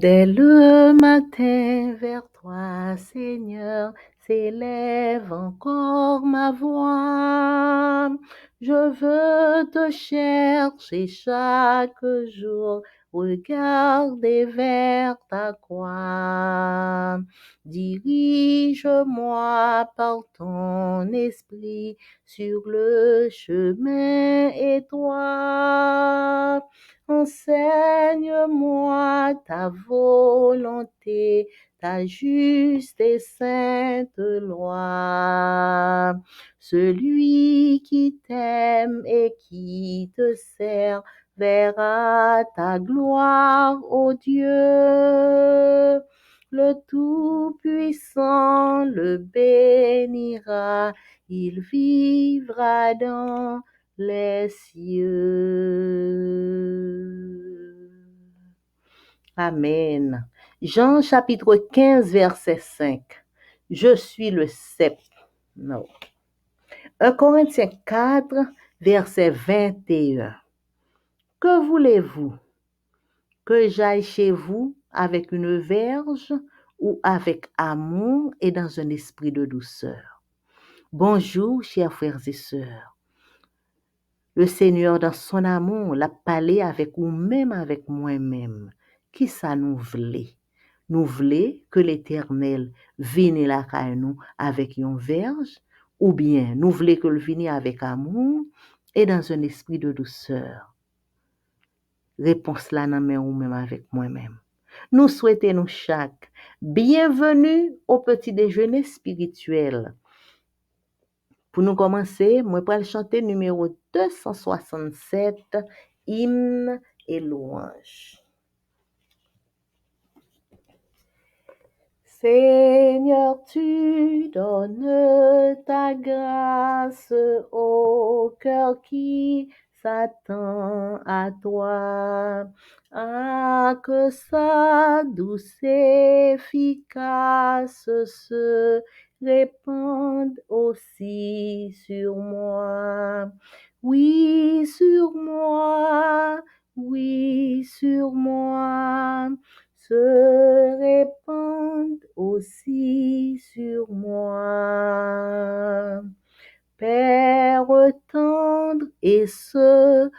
Dès le matin vers toi, Seigneur, s'élève encore ma voix. Je veux te chercher chaque jour, regarder vers ta croix. Dirige-moi par ton esprit sur le chemin étroit. Enseigne-moi ta volonté, ta juste et sainte loi. Celui qui t'aime et qui te sert verra ta gloire, ô Dieu. Le Tout-Puissant le bénira, il vivra dans les cieux. Amen. Jean chapitre 15, verset 5. Je suis le cep. Non. 1 Corinthiens 4, verset 21. Que voulez-vous? Que j'aille chez vous avec une verge ou avec amour et dans un esprit de douceur? Bonjour, chers frères et sœurs. Le Seigneur, dans son amour, l'a parlé avec ou même avec moi-même. Qui ça nous voulait? Nous voulons que l'Éternel vienne la caille nous avec une verge, ou bien nous voulons que le vienne avec amour et dans un esprit de douceur. Réponse là dans ou même avec moi-même. Nous souhaitons nous chaque bienvenue au petit déjeuner spirituel. Pour nous commencer, moi vais chanter numéro 267, hymne et louange. Seigneur, tu donnes ta grâce au cœur qui s'attend à toi. Ah, que sa douce efficace se répande aussi sur moi. Oui, sur moi, oui, sur moi, se répande aussi sur moi. Père tendre et secourable,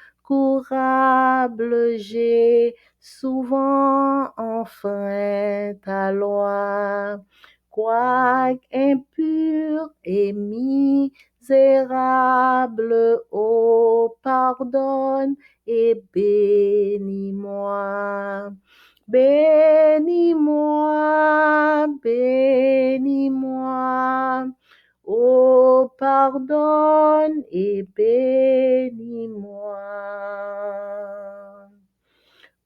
j'ai souvent enfreint ta loi. Quoique impur et misérable, oh, pardonne et bénis-moi. Bénis-moi, bénis-moi. Oh, pardonne et bénis-moi.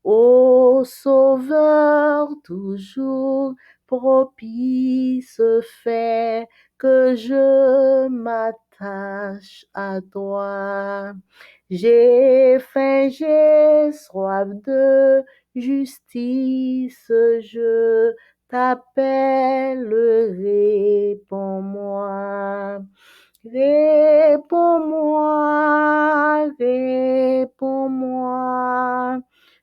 Ô Sauveur toujours propice, fais que je m'attache à toi. J'ai faim, j'ai soif de justice, je t'appelle, réponds-moi. Réponds-moi, réponds-moi.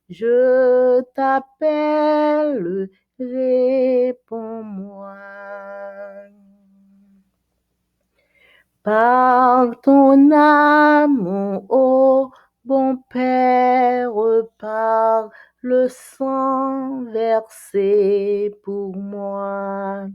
Je t'appelle, réponds-moi. Par ton amour, ô bon Père, par le sang versé pour moi,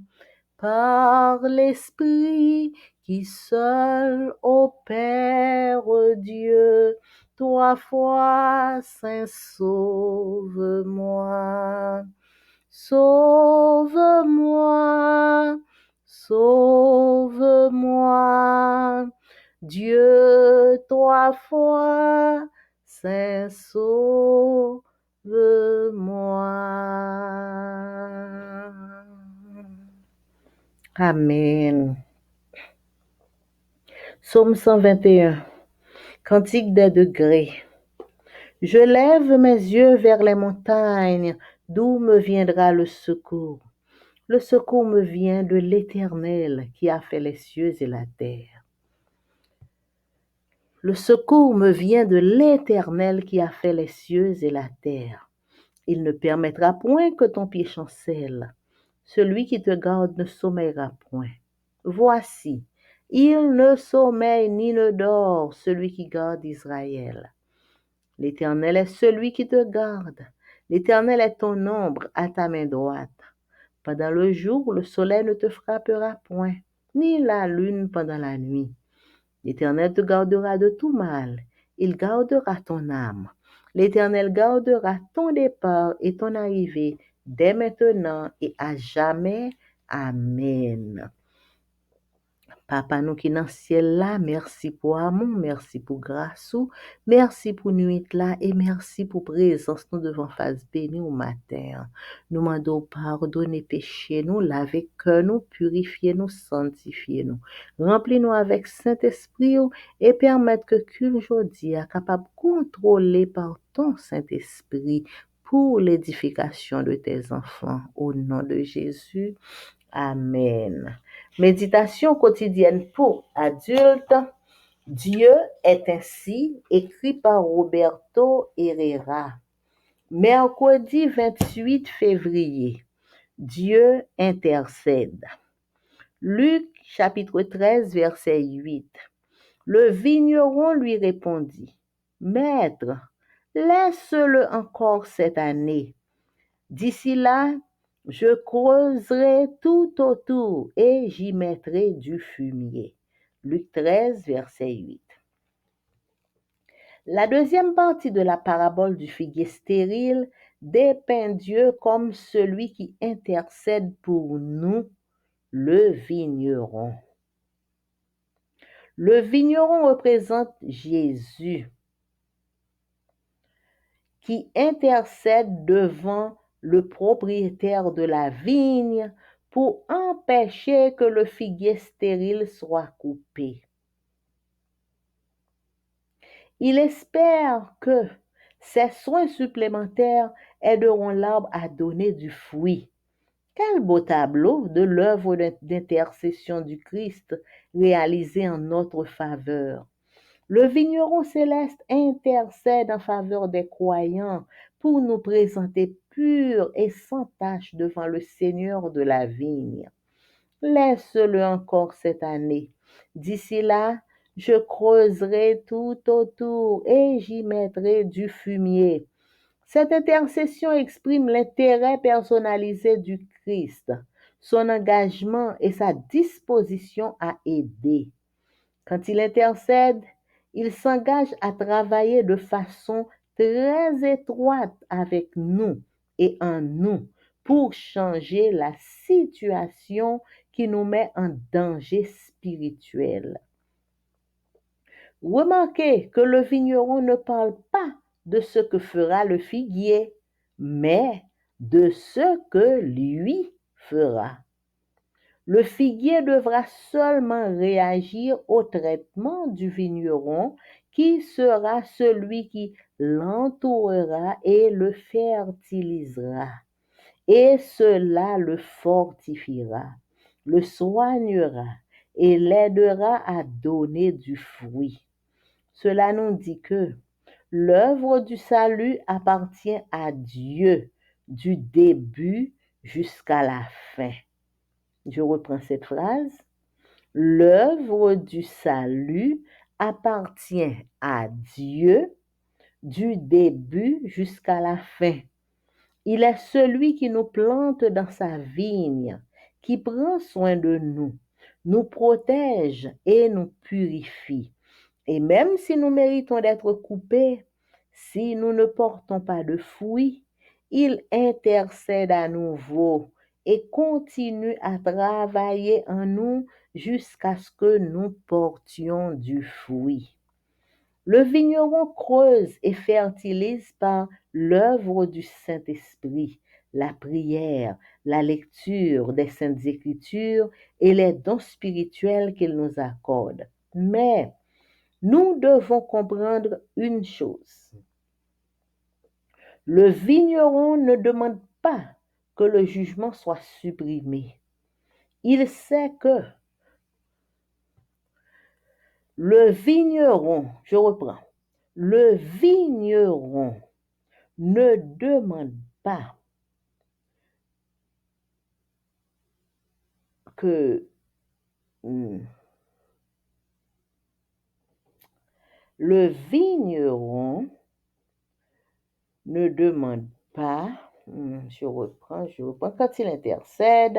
par l'Esprit qui seul opère, Dieu, 3 fois saint, sauve-moi. Sauve-moi, sauve-moi, Dieu, 3 fois saint, sauve-moi. Amen. Psaume 121. Cantique des degrés. Je lève mes yeux vers les montagnes, d'où me viendra le secours. Le secours me vient de l'Éternel qui a fait les cieux et la terre. Le secours me vient de l'Éternel qui a fait les cieux et la terre. Il ne permettra point que ton pied chancelle. Celui qui te garde ne sommeillera point. Voici, il ne sommeille ni ne dort, celui qui garde Israël. L'Éternel est celui qui te garde. L'Éternel est ton ombre à ta main droite. Pendant le jour, le soleil ne te frappera point, ni la lune pendant la nuit. L'Éternel te gardera de tout mal. Il gardera ton âme. L'Éternel gardera ton départ et ton arrivée dès maintenant et à jamais. Amen. Papa nou ki nan ciel là, merci pour amour, merci pour grâce, merci pour nuit là et merci pour présence nous devant face béni au matin. Nous demandons pardonner péché nous, laver cœur nous, purifier nous, sanctifier nous. Remplis-nous avec Saint-Esprit et permettre que aujourd'hui est capable de contrôler par ton Saint-Esprit pour l'édification de tes enfants. Au nom de Jésus. Amen. Méditation quotidienne pour adultes. Dieu est ainsi, écrit par Roberto Herrera. Mercredi 28 février. Dieu intercède. Luc chapitre 13 verset 8. Le vigneron lui répondit, Maître, laisse-le encore cette année. D'ici là, je creuserai tout autour et j'y mettrai du fumier. Luc 13, verset 8. La deuxième partie de la parabole du figuier stérile dépeint Dieu comme celui qui intercède pour nous, le vigneron. Le vigneron représente Jésus qui intercède devant le propriétaire de la vigne pour empêcher que le figuier stérile soit coupé. Il espère que ces soins supplémentaires aideront l'arbre à donner du fruit. Quel beau tableau de l'œuvre d'intercession du Christ réalisée en notre faveur. Le vigneron céleste intercède en faveur des croyants pour nous présenter purs et sans tache devant le Seigneur de la vigne. Laisse-le encore cette année. D'ici là, je creuserai tout autour et j'y mettrai du fumier. Cette intercession exprime l'intérêt personnalisé du Christ, son engagement et sa disposition à aider. Quand il intercède, il s'engage à travailler de façon très étroite avec nous et en nous pour changer la situation qui nous met en danger spirituel. Remarquez que le vigneron ne parle pas de ce que fera le figuier, mais de ce que lui fera. Le figuier devra seulement réagir au traitement du vigneron qui sera celui qui l'entourera et le fertilisera. Et cela le fortifiera, le soignera et l'aidera à donner du fruit. Cela nous dit que l'œuvre du salut appartient à Dieu du début jusqu'à la fin. Je reprends cette phrase. L'œuvre du salut appartient à Dieu du début jusqu'à la fin. Il est celui qui nous plante dans sa vigne, qui prend soin de nous protège et nous purifie. Et même si nous méritons d'être coupés, si nous ne portons pas de fruits, il intercède à nouveau et continue à travailler en nous jusqu'à ce que nous portions du fruit. Le vigneron creuse et fertilise par l'œuvre du Saint-Esprit, la prière, la lecture des Saintes Écritures et les dons spirituels qu'il nous accorde. Mais nous devons comprendre une chose. Le vigneron ne demande pas que le jugement soit supprimé. Il sait que le vigneron ne demande pas que le vigneron ne demande pas, je reprends, quand il intercède,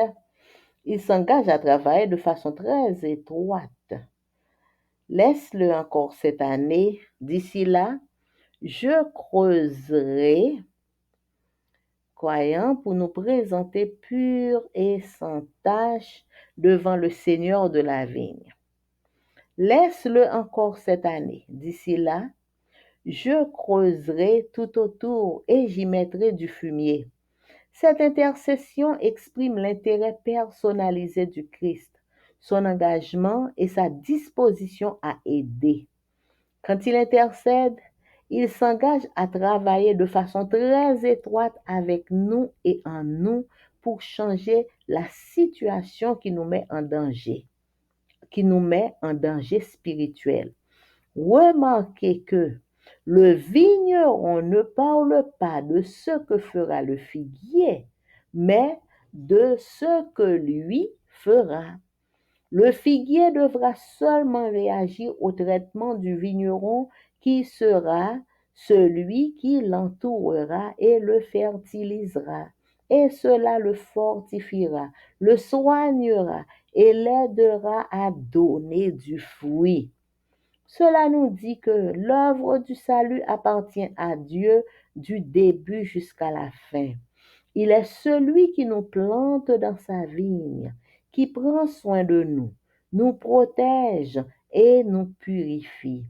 il s'engage à travailler de façon très étroite. Laisse-le encore cette année. D'ici là, je creuserai, croyant, pour nous présenter purs et sans tache devant le Seigneur de la vigne. Laisse-le encore cette année. D'ici là, je creuserai tout autour et j'y mettrai du fumier. Cette intercession exprime l'intérêt personnalisé du Christ, son engagement et sa disposition à aider. Quand il intercède, il s'engage à travailler de façon très étroite avec nous et en nous pour changer la situation qui nous met en danger spirituel. Remarquez que le vigneron ne parle pas de ce que fera le figuier, mais de ce que lui fera. Le figuier devra seulement réagir au traitement du vigneron qui sera celui qui l'entourera et le fertilisera. Et cela le fortifiera, le soignera et l'aidera à donner du fruit. Cela nous dit que l'œuvre du salut appartient à Dieu du début jusqu'à la fin. Il est celui qui nous plante dans sa vigne, qui prend soin de nous protège et nous purifie.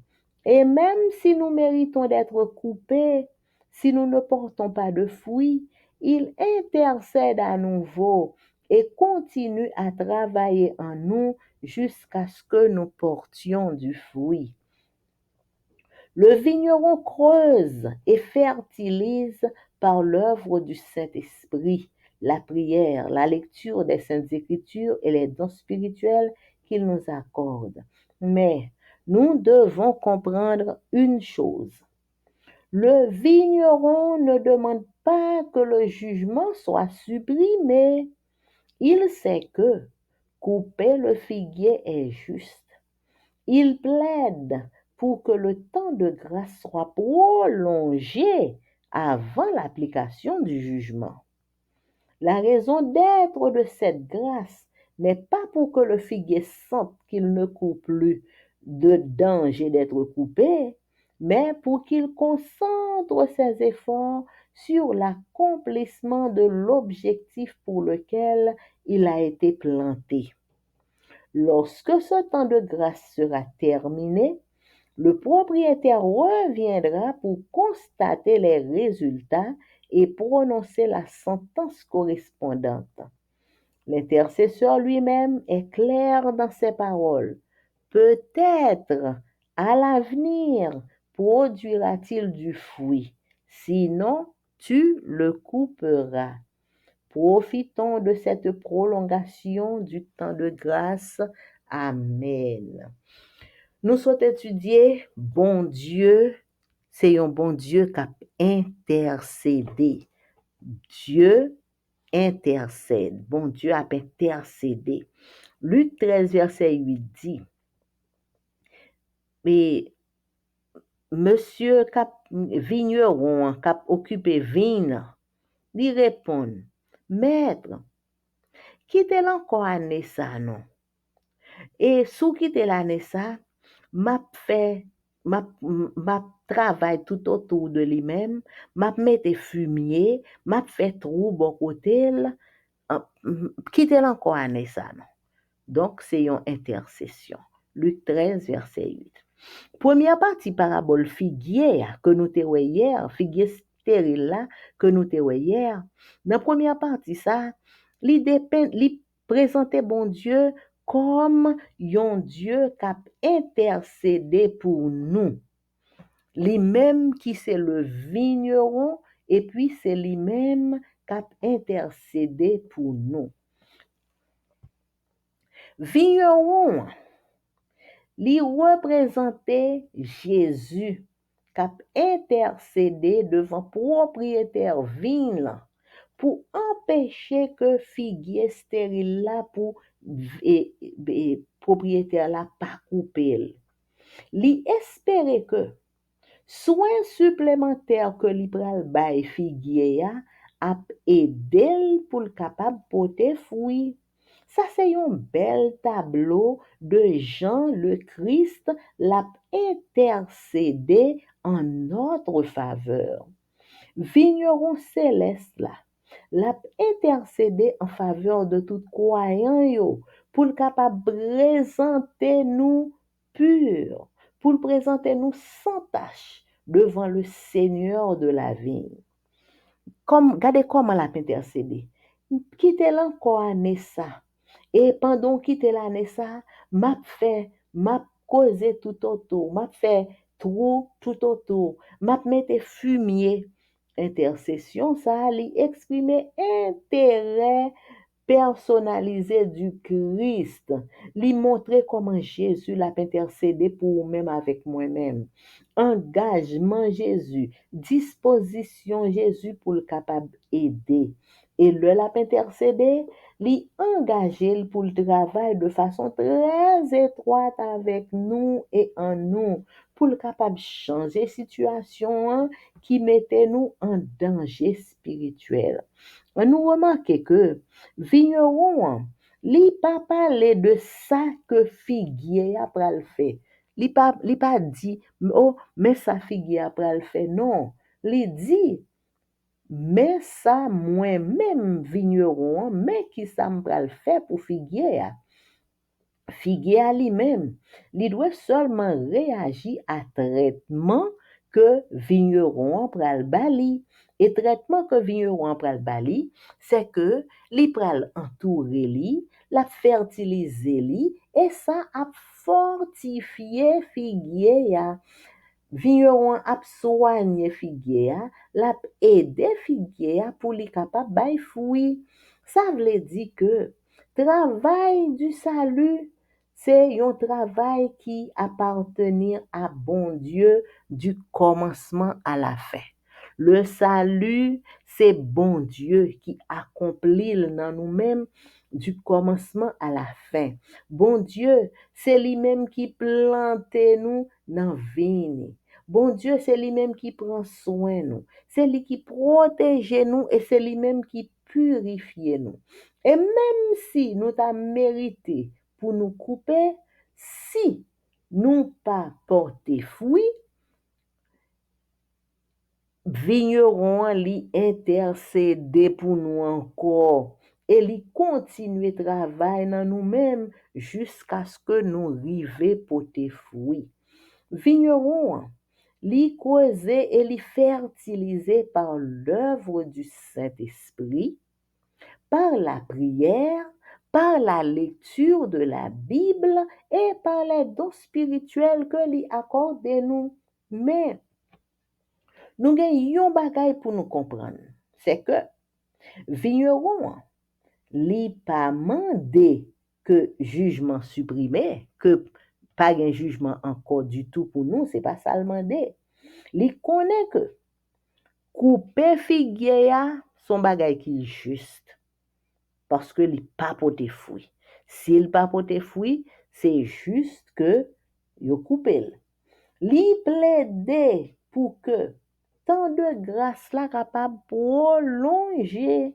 Et même si nous méritons d'être coupés, si nous ne portons pas de fruits, il intercède à nouveau et continue à travailler en nous jusqu'à ce que nous portions du fruit. Le vigneron creuse et fertilise par l'œuvre du Saint-Esprit, la prière, la lecture des Saintes Écritures et les dons spirituels qu'il nous accorde. Mais nous devons comprendre une chose. Le vigneron ne demande pas que le jugement soit supprimé. Il sait que couper le figuier est juste. Il plaide pour que le temps de grâce soit prolongé avant l'application du jugement. La raison d'être de cette grâce n'est pas pour que le figuier sente qu'il ne coupe plus de danger d'être coupé, mais pour qu'il concentre ses efforts sur l'accomplissement de l'objectif pour lequel il a été planté. Lorsque ce temps de grâce sera terminé, le propriétaire reviendra pour constater les résultats et prononcer la sentence correspondante. L'intercesseur lui-même est clair dans ses paroles. Peut-être à l'avenir produira-t-il du fruit, sinon tu le couperas. Profitons de cette prolongation du temps de grâce. Amen. Nous sommes étudiés, bon Dieu, c'est un bon Dieu qui a intercédé. Dieu intercède. Bon Dieu a intercédé. Luc 13, verset 8 dit, mais monsieur vigneron qui a occupé vigne, lui répond, maître, quittez encore année ça, non? Et sous quitter l'année ça, m'a travail tout autour de lui-même, m'a mette fumier, m'a fait trou bon côté, quitter encore année ça, non? Donc, c'est une intercession. Luc 13, verset 8. Première partie parabole figuier que nous te hier, figuier stérile là que nous te hier. Dans la première partie ça, li présentait bon Dieu comme un Dieu qui a intercédé pour nous. Lui-même qui c'est le vigneron et puis c'est lui-même qui a intercédé pour nous. Vigneron, li représentait Jésus qui a intercédé devant propriétaire vigne pour empêcher que figuier stérile là pour propriétaire là pas couper. Li espérer que soins supplémentaires que li pral bay figuier ya ap edel pour le capable porter fruit. Ça c'est un bel tableau de Jean le Christ l'a intercédé en notre faveur. Vigneron céleste là, l'a intercédé en faveur de tout croyant yo pour le capable présenter nous purs, pour le présenter nous sans tache devant le Seigneur de la vigne. Comme, regardez comment l'a intercédé. Quittez l'encore année ça. Et pendant quitter l'année ça, m'a causé tout autour, m'a fait trou tout autour, m'a mette fumier. Intercession, ça li exprimer intérêt personnalisé du Christ, lui montrer comment Jésus l'a intercédé pour même avec moi-même. Engagement Jésus, disposition Jésus pour le capable aider. Et le l'a intercédé, lui engagé pour le travail de façon très étroite avec nous et en nous, pour le capable changer situation qui mettait nous en danger spirituel. Nous remarquons que vigneron, li pa parler de ça que figuier a pral fait. Li pa dit, oh, mais ça figuier a pral fait. Non, li dit, mais ça moi-même vigneron, mais qui ça me pral fait pour figuier a. Figuier a lui-même, li doit seulement réagir à traitement que vigneron pral bali. Et traitement que vigneron pral bali, c'est que li pral entourer li, la fertiliser li, et ça a fortifié figuier ya. Vigneron ap soigner figuier ya, l'a aider figuier ya pour li capable bay fruit. Ça veut dire que travail du salut, c'est un travail qui appartient à bon Dieu du commencement à la fin. Le salut, c'est bon Dieu qui accomplit dans nous-mêmes du commencement à la fin. Bon Dieu, c'est lui-même qui plante nous dans vigne. Bon Dieu, c'est lui-même qui prend soin de nous. C'est lui qui protège nous et c'est lui-même qui purifie nous. Et même si nous avons mérité pour nous couper, si nous pas porté fruit, vigneron li intercéder pour nous encore et li continuer travail dans nous-mêmes jusqu'à ce que nous arrivions porter fruit. Vigneron li causé et li fertilisé par l'œuvre du Saint-Esprit, par la prière, par la lecture de la Bible et par les dons spirituels que li accorde nous. Mais nous avons yon bagay pour nous comprendre, c'est que vigneron li pas mandé que jugement supprimé, que pas un jugement encore du tout pour nous, c'est pas ça le mandé. Li connaît que couper figuier ya, son bagay qui juste parce que li pas porté fruit. S'il pas porté fruit, c'est juste que yo couper. Li plaide pour que tant de grâce là capable prolonger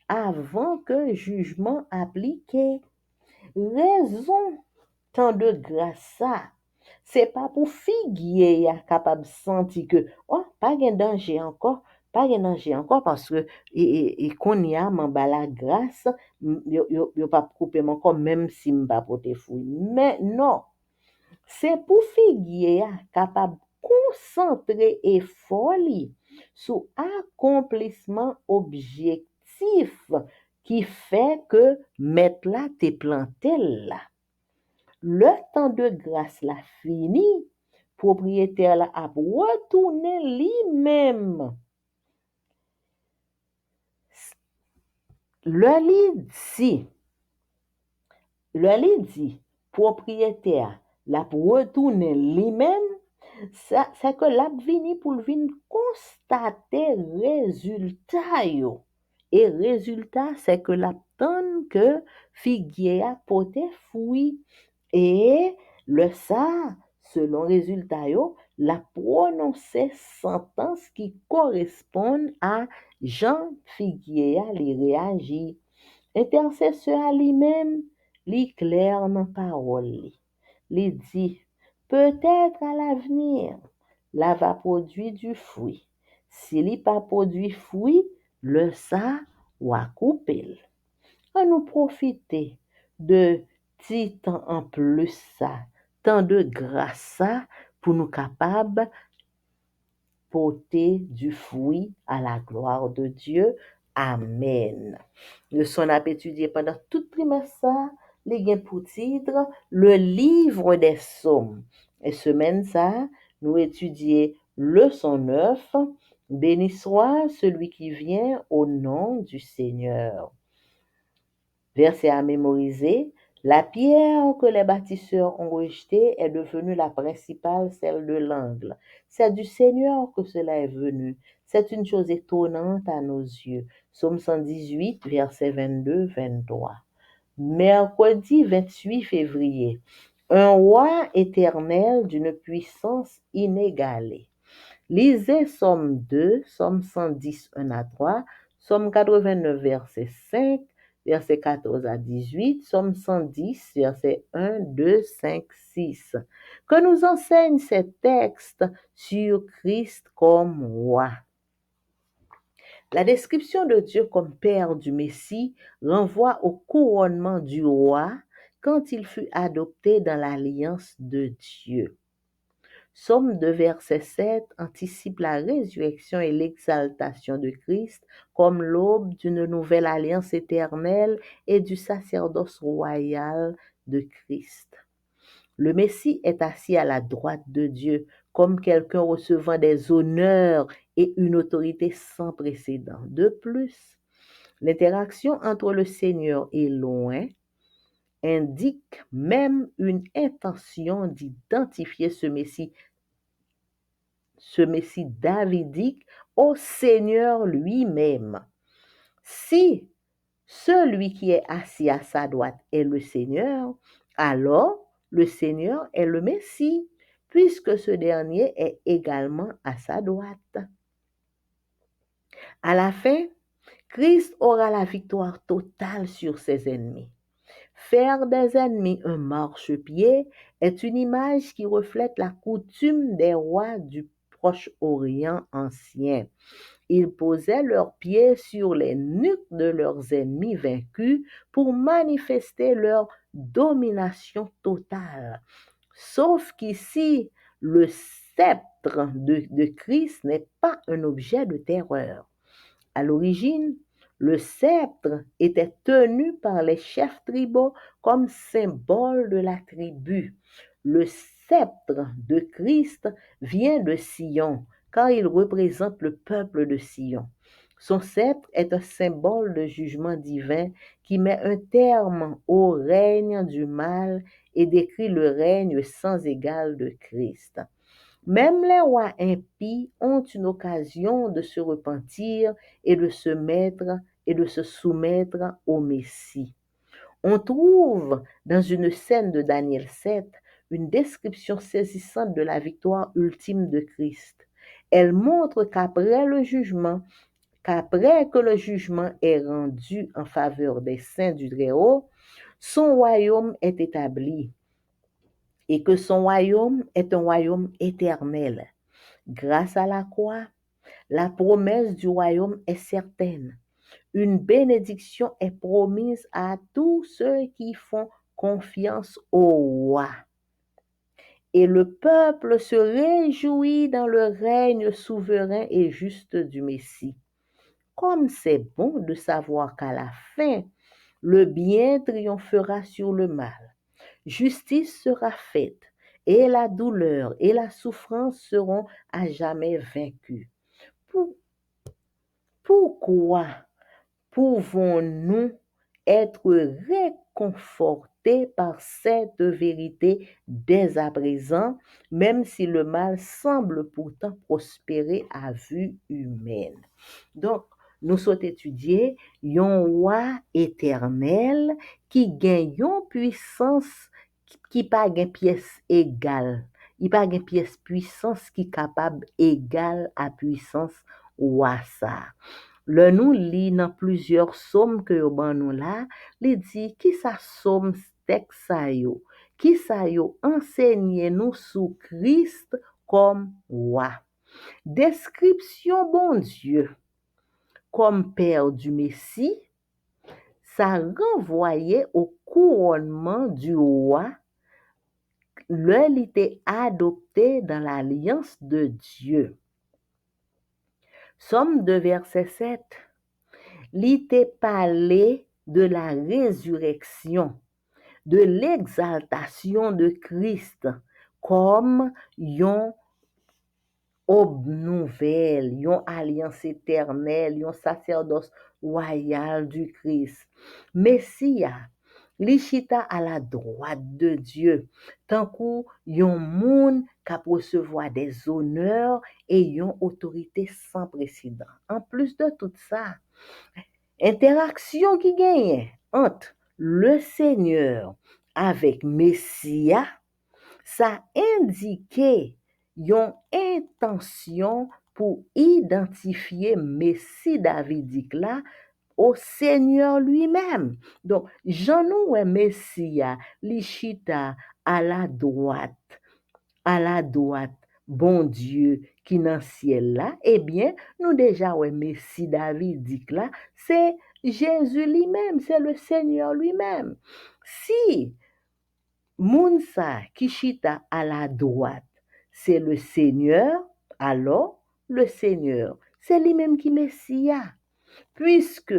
avant que jugement appliqué. Raison tant de grâce ça, c'est pas pour figuier ya capable sentir que oh pas de danger encore, pas de danger encore parce que et qu'on y a m'en bas la grâce, yo pas couper encore même si m'pas porter fruit. Mais non, c'est pour figuier ya capable concentrer effort li sur accomplissement objectif qui fait que mettre là t'es planté là. Le temps de grâce la fini, propriétaire là a retourné lui-même. Le li dit, propriétaire la retourner lui-même, ça que l'a vini pour venir constater résultat yo Et résultat, c'est que la tonne que figuier a porté fruit. Et le ça, selon résultat, yo, la prononcer sentence qui correspond à Jean Figuier, les réagit. Intercesseur à lui-même, li clair dans parole li. Li dit, peut-être à l'avenir, la va produire du fruit. Si li pas produit fruit, le ça wa couper. À nous profiter de petit temps en plus ça, tant de grâce ça, pour nous capables porter du fruit à la gloire de Dieu. Amen. Leçon à étudier pendant tout trimestre ça, les gains pour titre, le livre des psaumes. Et semaine ça, nous étudier leçon 9, béni soit celui qui vient au nom du Seigneur. Verset à mémoriser, la pierre que les bâtisseurs ont rejetée est devenue la principale, celle de l'angle. C'est du Seigneur que cela est venu. C'est une chose étonnante à nos yeux. Psaume 118, verset 22-23. Mercredi 28 février. Un roi éternel d'une puissance inégalée. Lisez Somme 2, Somme 110, 1 à 3, Somme 89, verset 5, verset 14 à 18, Somme 110, verset 1, 2, 5, 6. Que nous enseigne ces textes sur Christ comme roi. La description de Dieu comme Père du Messie renvoie au couronnement du roi quand il fut adopté dans l'alliance de Dieu. Somme 2, verset 7 anticipe la résurrection et l'exaltation de Christ comme l'aube d'une nouvelle alliance éternelle et du sacerdoce royal de Christ. Le Messie est assis à la droite de Dieu comme quelqu'un recevant des honneurs et une autorité sans précédent. De plus, l'interaction entre le Seigneur et l'Oint indique même une intention d'identifier ce Messie davidique au Seigneur lui-même. Si celui qui est assis à sa droite est le Seigneur, alors le Seigneur est le Messie, puisque ce dernier est également à sa droite. À la fin, Christ aura la victoire totale sur ses ennemis. Faire des ennemis un marchepied est une image qui reflète la coutume des rois du Proche-Orient ancien. Ils posaient leurs pieds sur les nuques de leurs ennemis vaincus pour manifester leur domination totale. Sauf qu'ici, le sceptre de Christ n'est pas un objet de terreur. À l'origine, le sceptre était tenu par les chefs tribaux comme symbole de la tribu. Le sceptre de Christ vient de Sion, car il représente le peuple de Sion. Son sceptre est un symbole de jugement divin qui met un terme au règne du mal et décrit le règne sans égal de Christ. Même les rois impies ont une occasion de se repentir et de se soumettre au Messie. On trouve dans une scène de Daniel 7 une description saisissante de la victoire ultime de Christ. Elle montre qu'après que le jugement est rendu en faveur des saints du Très-Haut, son royaume est établi et que son royaume est un royaume éternel. Grâce à la croix, la promesse du royaume est certaine. Une bénédiction est promise à tous ceux qui font confiance au roi. Et le peuple se réjouit dans le règne souverain et juste du Messie. Comme c'est bon de savoir qu'à la fin, le bien triomphera sur le mal. Justice sera faite et la douleur et la souffrance seront à jamais vaincues. Pourquoi pouvons-nous être réconfortés par cette vérité dès à présent, même si le mal semble pourtant prospérer à vue humaine? Donc, nous sommes étudier yon roi éternel qui gagne yon puissance qui pas gagne pièce égale. Il pas gagne pièce puissance qui capable égale à puissance roi ça. Le nous lit dans plusieurs psaumes que yo ban nous là, li dit qui ça psaume texte ça yo, qui ça yo enseigner nous sous Christ comme roi. Description bon Dieu comme père du Messie, ça renvoyait au couronnement du roi, il était adopté dans l'alliance de Dieu. Somme 2, verset 7. Il était parlé de la résurrection, de l'exaltation de Christ comme yon aube nouvelle, yon alliance éternelle, yon sacerdoce royal du Christ. Messia, li chita à la droite de Dieu, tant kou yon moun k'ap recevoir des honneurs et yon autorité sans précédent. En plus de tout ça, interaction qui gagne entre le Seigneur avec Messia, ça indiquait yon intention pour identifier Messie davidique là au Seigneur lui-même. Donc, Jean nous Messia, li chita à la droite, bon Dieu qui dans ciel là, eh bien, nous déjà Messie davidique là, c'est Jésus lui-même, c'est le Seigneur lui-même. Si moun sa qui chita à la droite, c'est le Seigneur, alors le Seigneur, c'est lui-même qui Messia. Puisque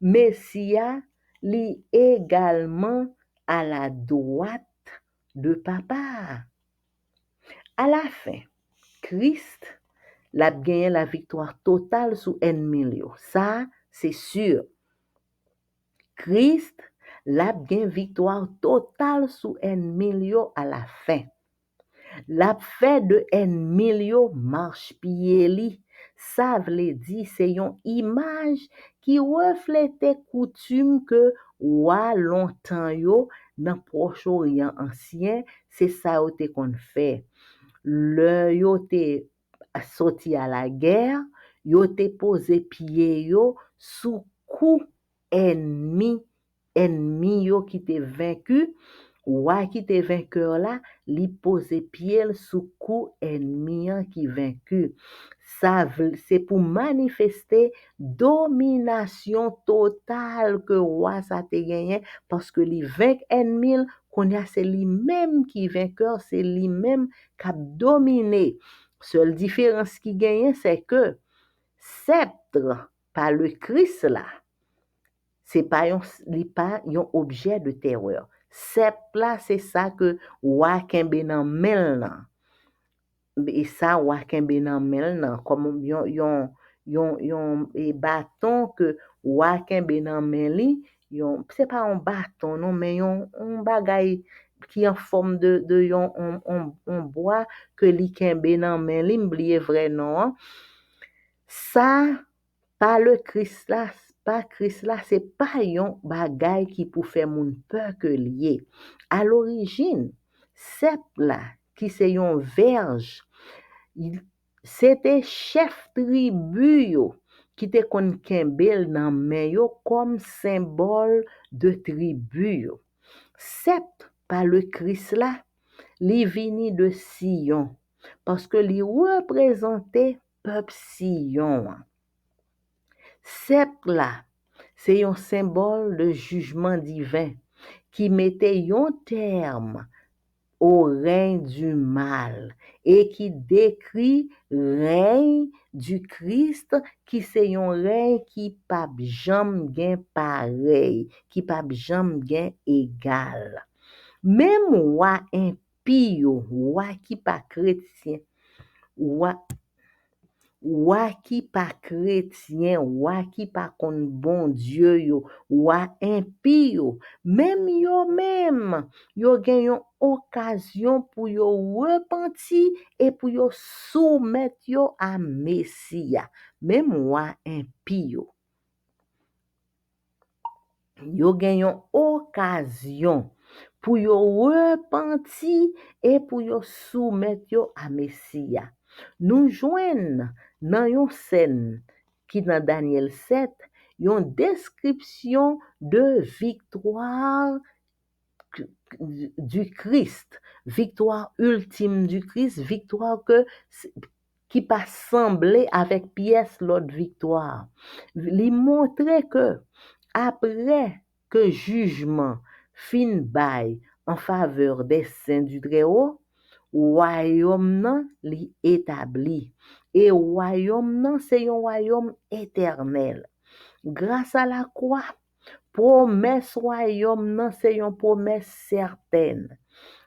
Messia lit également à la droite de Papa. À la fin, Christ l'a gagné la victoire totale sur ennemi. Ça, c'est sûr. Christ l'a gagné victoire totale sur ennemi à la fin. La fait de ennemi marche pied li. Ça veut dire c'est une image qui reflète coutume que roi longtemps yo dans Proche-Orient ancien, c'est ça yo te kon fait. Le yo te sorti à la guerre, yo te posé pied yo sous coup ennemi yo qui te vaincu. Roi qui te vainqueur là, li pose pied sous coup ennemi qui vaincu. Ça c'est pour manifester domination totale que roi ça te gagné parce que li vainc ennemi qu'on a c'est lui-même qui vainqueur, c'est lui-même qui a dominé. Seule différence qui gagne c'est que sceptre par le Christ là, c'est pas un objet de terreur. Sceptre là, c'est ça que roi kembe nan men nan. Et ça roi kembe nan men nan comme yon bâton que roi kembe nan men li, c'est pas un bâton non mais yon bagay qui en forme de yon on bois que li kembe nan men li, m'blié vrai non. Ça pas le Christ là, c'est pas yon bagay qui pour faire moun peur que lié. À l'origine, cep là qui c'est yon verge, c'était chef tribu yo qui te kon kembel nan men yo comme symbole de tribu yo. Cep par le Christ là, li vini de Sion parce que li représentait peuple Sion. Sceptre là, c'est un symbole de jugement divin qui mettait un terme au règne du mal et qui décrit règne du Christ qui c'est un règne qui pas jamais gain pareil, qui pas jamais gain égal. Même roi impie, roi qui pas chrétien, roi Wa qui pas chrétien, wa qui pas kon bon Dieu yo, wa impie yo, même yo gen yon occasion pour yo repenti et pour yo soumettre yo à Messia. Même wa impie yo gen yon occasion pour yo repenti et pour yo soumettre yo à Messia. Nous joignent dans yon scène qui dans Daniel 7, yon description de victoire du Christ, victoire ultime du Christ, victoire qui pas semblé avec pièce l'autre victoire. Li montrer que après que jugement fin bail en faveur des saints du Très-Haut, royaume nan li établi et royaume nan c'est un royaume éternel. Grâce à la croix, promesse royaume nan c'est une promesse certaine.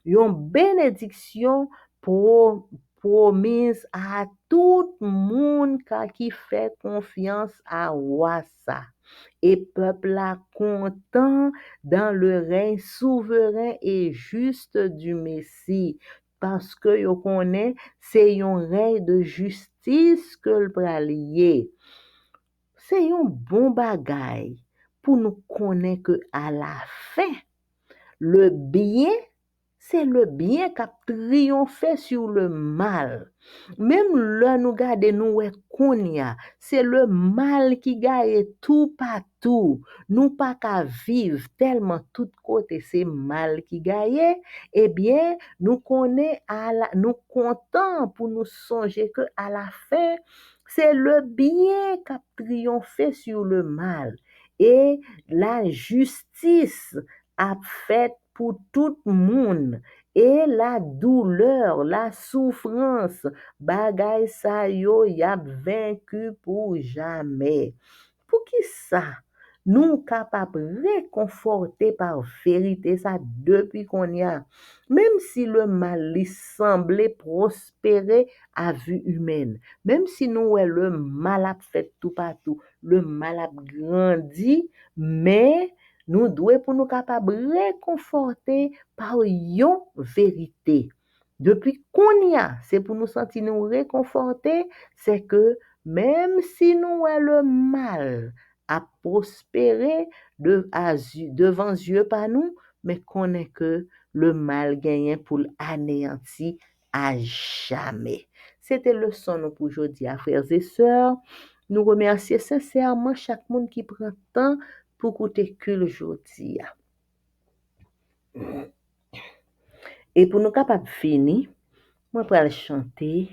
Une bénédiction promise à tout monde qui fait confiance à roi ça. Et peuple là content dans le règne souverain et juste du Messie. Parce que yo connaît, c'est un règne de justice que le pralier. C'est un bon bagay pour nous connaître que à la fin, le bien, c'est le bien qui a triomphé sur le mal. Même là, nous gardons nous konya, c'est le mal qui gagne tout partout. Nous pas qu'à vivre tellement tout côté c'est mal qui gagne. Eh bien, nous connaissons nous comptons pour nous songer que à la fin, c'est le bien qui a triomphé sur le mal. Et la justice a fait pour tout le monde. Et la douleur, la souffrance, bagay sa yo y a vaincu pour jamais. Pour qui ça? Nous capables réconforter par vérité ça depuis qu'on y a. Même si le mal lui semblait prospérer à vue humaine, même si nous le mal a fait tout partout, le mal a grandi, mais nous devons pour nous capables réconforter par une vérité. Depuis qu'on y a, c'est pour nous sentir nous réconforter, c'est que même si nous le mal a prospéré devant Dieu par nous, mais qu'on est que le mal gagne pour l'anéantir à jamais. C'était le son pour aujourd'hui, frères et sœurs. Nous remercions sincèrement chaque monde qui prend temps pour écouter que le aujourd'hui. Et pour nous capables de finir, moi pour aller chanter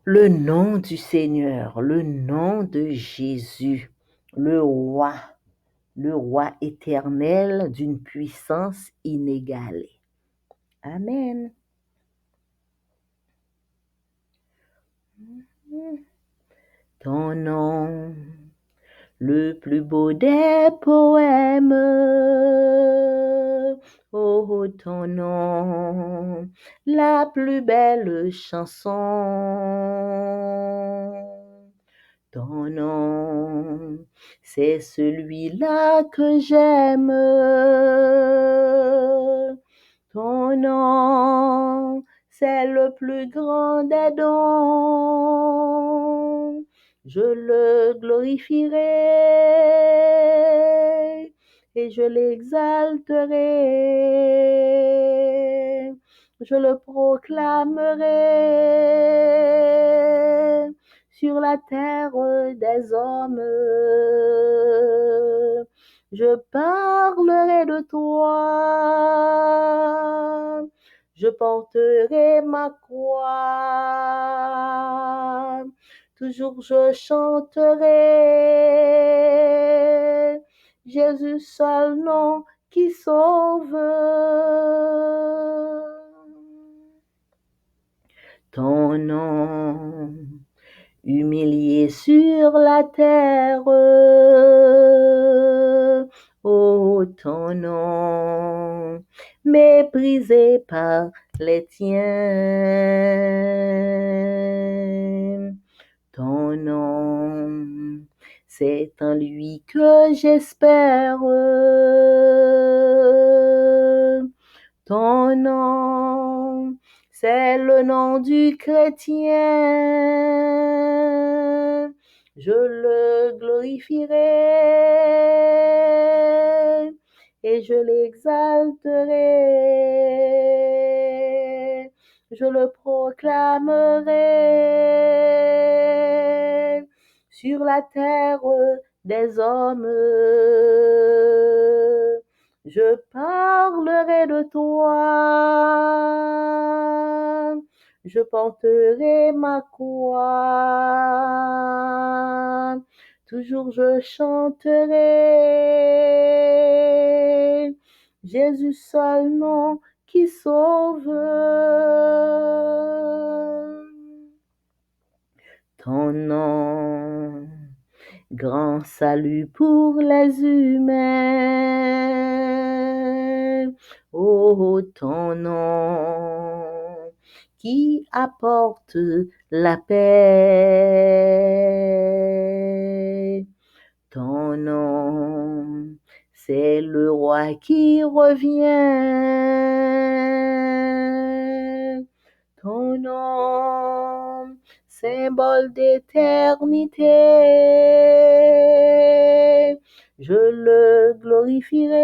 le nom du Seigneur, le nom de Jésus, le roi éternel d'une puissance inégalée. Amen. Ton nom, le plus beau des poèmes, oh ton nom, la plus belle chanson. Ton nom, c'est celui-là que j'aime. Ton nom, c'est le plus grand des dons. Je le glorifierai et je l'exalterai. Je le proclamerai sur la terre des hommes. Je parlerai de toi. Je porterai ma croix. Toujours je chanterai Jésus seul nom qui sauve. Ton nom, humilié sur la terre, oh ton nom, méprisé par les tiens. ton nom. C'est en lui que j'espère. Ton nom, c'est le nom du chrétien. Je le glorifierai et je l'exalterai. Je le proclamerai sur la terre des hommes. Je parlerai de toi, je porterai ma croix, toujours je chanterai Jésus seul nom qui sauve. Ton nom, grand salut pour les humains. Oh, ton nom qui apporte la paix. Ton nom, c'est le roi qui revient. Ton nom, symbole d'éternité, je le glorifierai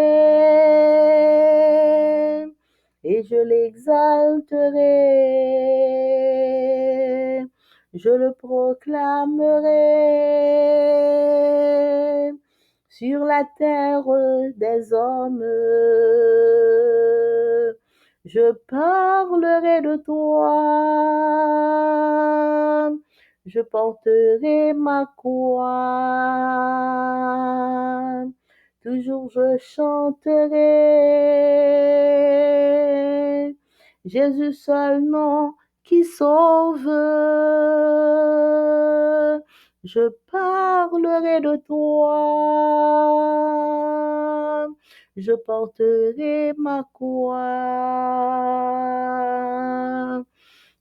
et je l'exalterai, je le proclamerai sur la terre des hommes. Je parlerai de toi, je porterai ma croix, toujours je chanterai Jésus seul nom qui sauve. Je parlerai de toi, je porterai ma croix,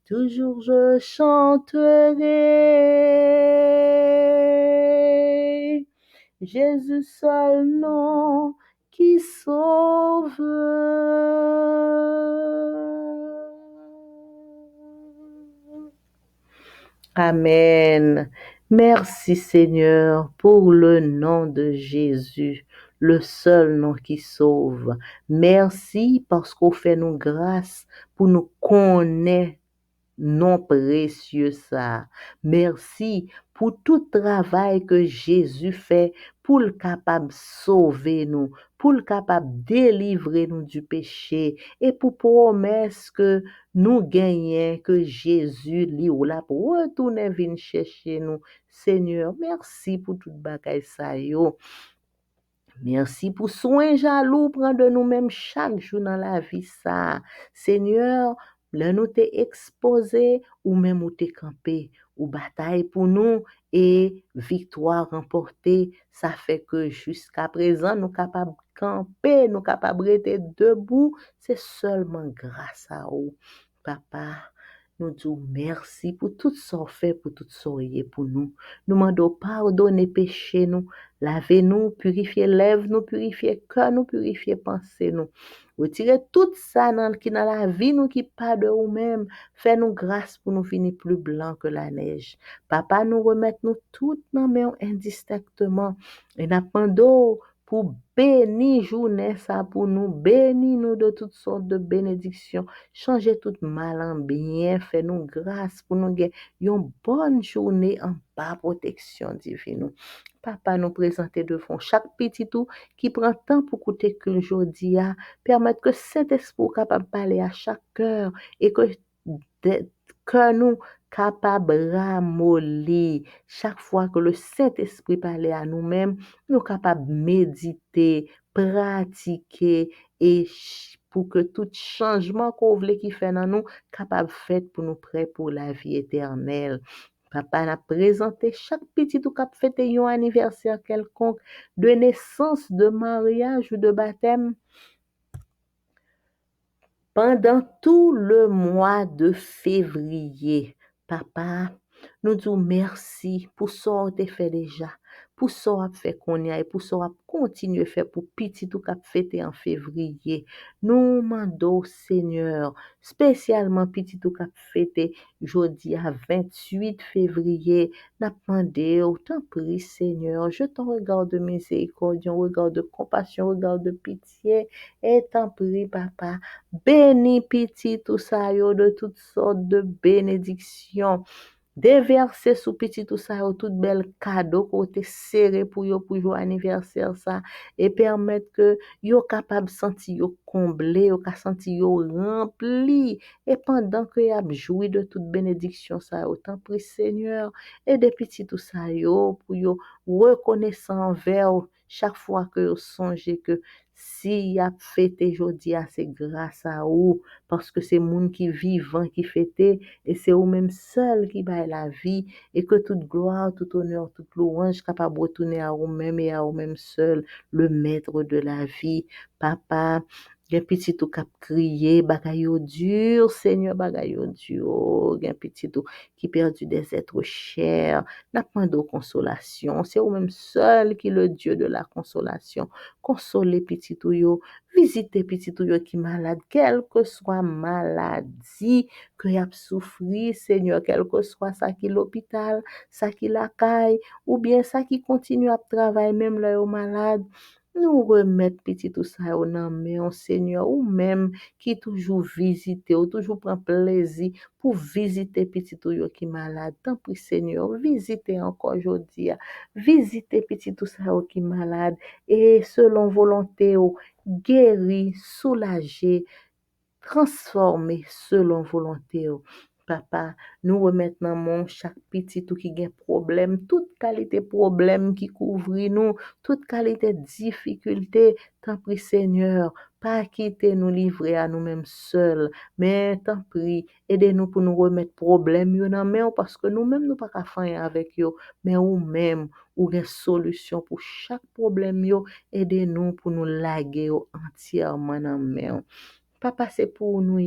toujours je chanterai Jésus seul nom qui sauve. Amen. Merci Seigneur pour le nom de Jésus, le seul nom qui sauve. Merci parce qu'on fait nous grâce pour nous connaître non précieux ça. Merci pour tout travail que Jésus fait pour le capable sauver nous, pour le capable délivrer nous du péché et pour promesse que nous gagnons que Jésus li ou la pour retourner venir chercher nous. Seigneur, merci pour toute bagaille ça yo. Merci pour soin jaloux prendre de nous-mêmes chaque jour dans la vie ça. Seigneur, là nous t'es exposé ou même ou t'es campé ou bataille pour nous et victoire remportée, ça fait que jusqu'à présent nous capables camper, nous capables rester debout, c'est seulement grâce à vous. Papa, nous disons merci pour tout ce qu'on fait, pour tout ce qu'on est pour nous. Nous demandons pardonner péché nous. Lavez-nous, purifiez lèvres-nous, purifiez cœur nous, purifiez pensée nous. Retirez tout ça qui dans la vie nous qui pas de nous-mêmes. Fais-nous grâce pour nous finir plus blanc que la neige. Papa, nous remettre nous toutes nos mains indistinctement. Et n'appendons pour bénir journée ça pour nous, bénir nous de toutes sortes de bénédictions. Changer tout mal en bien, fais-nous grâce pour nous gagner une bonne journée en bas protection divine. Papa nous présenter devant chaque petit tout qui prend temps pour écouter que aujourd'hui a permettre que Saint-Esprit capable de parler à chaque cœur et que nous capable ramollir chaque fois que le Saint-Esprit parlait à nous-mêmes, nous capables méditer, pratiquer et pour que tout changement qu'on voulait qui fait dans nous capable fait pour nous prêts pour la vie éternelle. Papa a présenté chaque petit ou cap fêté un anniversaire quelconque de naissance, de mariage ou de baptême pendant tout le mois de février. Papa, Nous disons merci pour ce que tu fait déjà, pour ce que tu fait qu'on y a et pour ce que tu continues à faire pour petit tout cap fêter en février. Nous demandons, Seigneur, spécialement petit tout cap fêter jeudi à 28 février. N'a demandé, oh, t'en prie, Seigneur, je t'en regarde de miséricorde, un regard de compassion, un regard de pitié, et t'en prie, papa, bénis petit tout ça, yo, de toutes sortes de bénédictions. Déverser sous petit tout ça, yo, tout bel cadeau côté serré pour yo pour jouer anniversaire ça et permettre que yo capable sentir yo comblé, yo ka sentir yo rempli et pendant que y a joui de toute bénédiction ça, autant prie Seigneur et des petits tout ça yo pour yo reconnaissant envers chaque fois que yo songe que si y a fêté aujourd'hui, c'est grâce à vous parce que c'est moun qui vivant qui fêté et c'est vous-même seul qui baille la vie et que toute gloire, tout honneur, toute louange capable de retourner à vous-même et à vous-même seul, le maître de la vie. Papa, gen petit tout cap crier, bagay yo dur, Seigneur, bagay yo dur, gen petit tout qui perdu des êtres chers, n'a pas de consolation. C'est vous-même seul qui est le Dieu de la consolation. Consolez petit tout yo, visitez petit tout yo qui malade, quelle que soit maladie que y a souffri, Seigneur, quel que soit ça qui l'hôpital, ça qui la caille, ou bien ça qui continue à travailler même là au malade. Nous remettre petit tout ça au nom, mais Seigneur, ou même qui toujours visite, ou toujours prend plaisir pour visiter petit tout yo qui malade. Tant pis, Seigneur, visitez encore aujourd'hui, visitez petit tout ça yo qui malade, et selon volonté, guéri, soulagé, transformer selon volonté. Papa, nous remettons mon chaque petit tout qui a problème, toute qualité problème qui couvre nous, toute qualité difficulté, tant pis Seigneur, pas quitter nous livrer à nous-mêmes seuls, mais tant pis, aidez-nous pour nous remettre problème yo dans main parce que nous-mêmes nous pas faire avec yo, mais ou même ou une solution pour chaque problème yo, aidez-nous pour nous laguer yo entièrement dans main. Papa, c'est pour nous,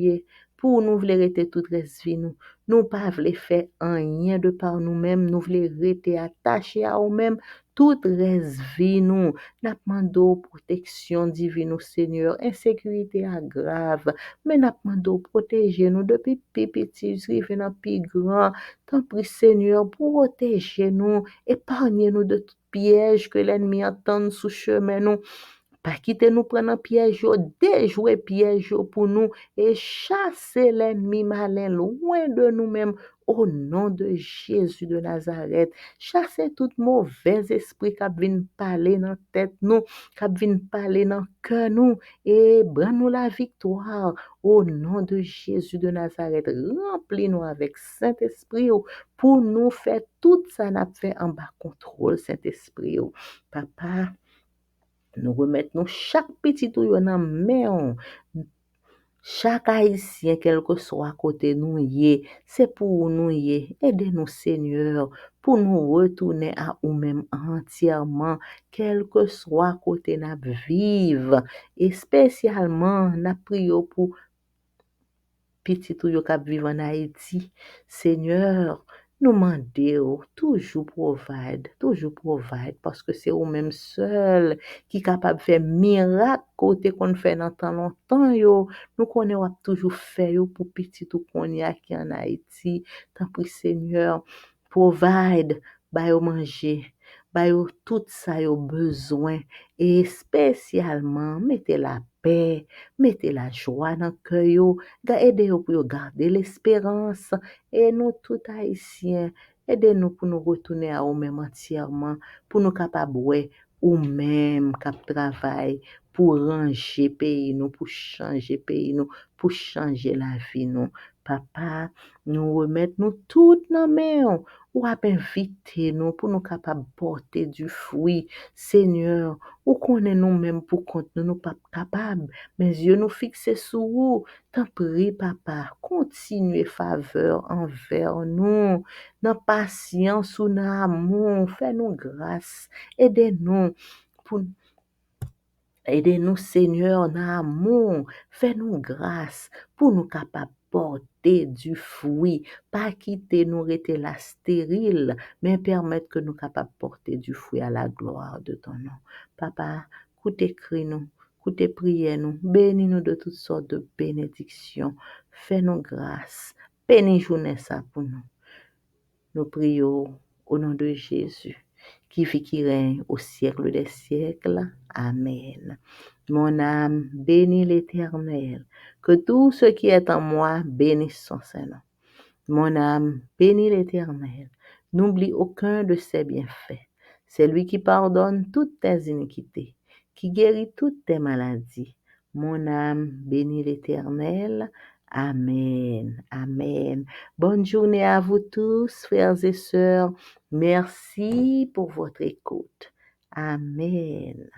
pour nous voulons rester toute reste vie nous. Nous pas voulons faire rien de par nous-mêmes, nous voulons rester attachés à nous-mêmes toute reste vie nous. N'a demandé protection divine au Seigneur, insécurité grave, mais n'a demandé protéger nous depuis petit jusqu'à dans plus grand. Tant pis Seigneur, protéger nous, épargnez nous de tout piège que l'ennemi entend sous chemin nous. Pas quitter nous prendre un piège, déjouer piège pour nous et chasser l'ennemi malin loin de nous-mêmes au nom de Jésus de Nazareth. Chasser tout mauvais esprit qui vient parler dans la tête nous, qui vient parler dans le cœur nous et prends-nous la victoire au nom de Jésus de Nazareth. Remplis-nous avec Saint-Esprit pour nous faire tout ça n'a fait en bas contrôle Saint-Esprit. Papa, nous remettons chaque petit tout dans main. Chaque haïtien, quel que soit à côté nous, c'est pour nous. Aidez-nous, Seigneur, pour nous retourner à nous-mêmes entièrement, quel que soit à côté nous vivre. Et spécialement, nous prions pour petit tout yo k'ap vive en Haïti. Seigneur, nous demandons toujours provide, parce que c'est vous-même seul qui capable de faire miracle côté qu'on fait dans tant longtemps yo. Nous connaissons toujours fait yo pour petit tout qu'on y a qui en Haïti. Tant pis Seigneur, provide, ba yo manger, ba yo tout ça yo besoin et spécialement mettez la paix, mettez la joie dans le cœur yo. Aidez-nous pour garder l'espérance et nous tout haïtiens, aidez-nous pour nous retourner à nous-mêmes entièrement, pour nous capables ou même cap travail pour ranger pays nous, pour changer pays nous, pour changer la vie nous. Papa, nous remettons nous tout dans main ou à inviter nous pour nous capables porter du fruit. Seigneur, ou connaît nous-mêmes pour compte nous pas capables, mes yeux nous fixés sur vous. T'en prie, papa, continuez faveur envers nous, dans patience ou dans amour, fais-nous grâce, aidez-nous pour aidez-nous, Seigneur, dans amour, fais-nous grâce pour nous capables porter du fruit, pas quitter nous rester là stérile, mais permettre que nous capables de porter du fruit à la gloire de ton nom. Papa, écoute écrit nous, écoute prier nous, bénis nous de toutes sortes de bénédictions, fais-nous grâce, bénis journée ça pour nous. Nous prions au nom de Jésus, qui vit, qui règne au siècle des siècles. Amen. Mon âme bénit l'Éternel, que tout ce qui est en moi bénisse son Saint-Nom. Mon âme bénit l'Éternel, n'oublie aucun de ses bienfaits. C'est lui qui pardonne toutes tes iniquités, qui guérit toutes tes maladies. Mon âme bénit l'Éternel. Amen. Amen. Bonne journée à vous tous, frères et sœurs. Merci pour votre écoute. Amen.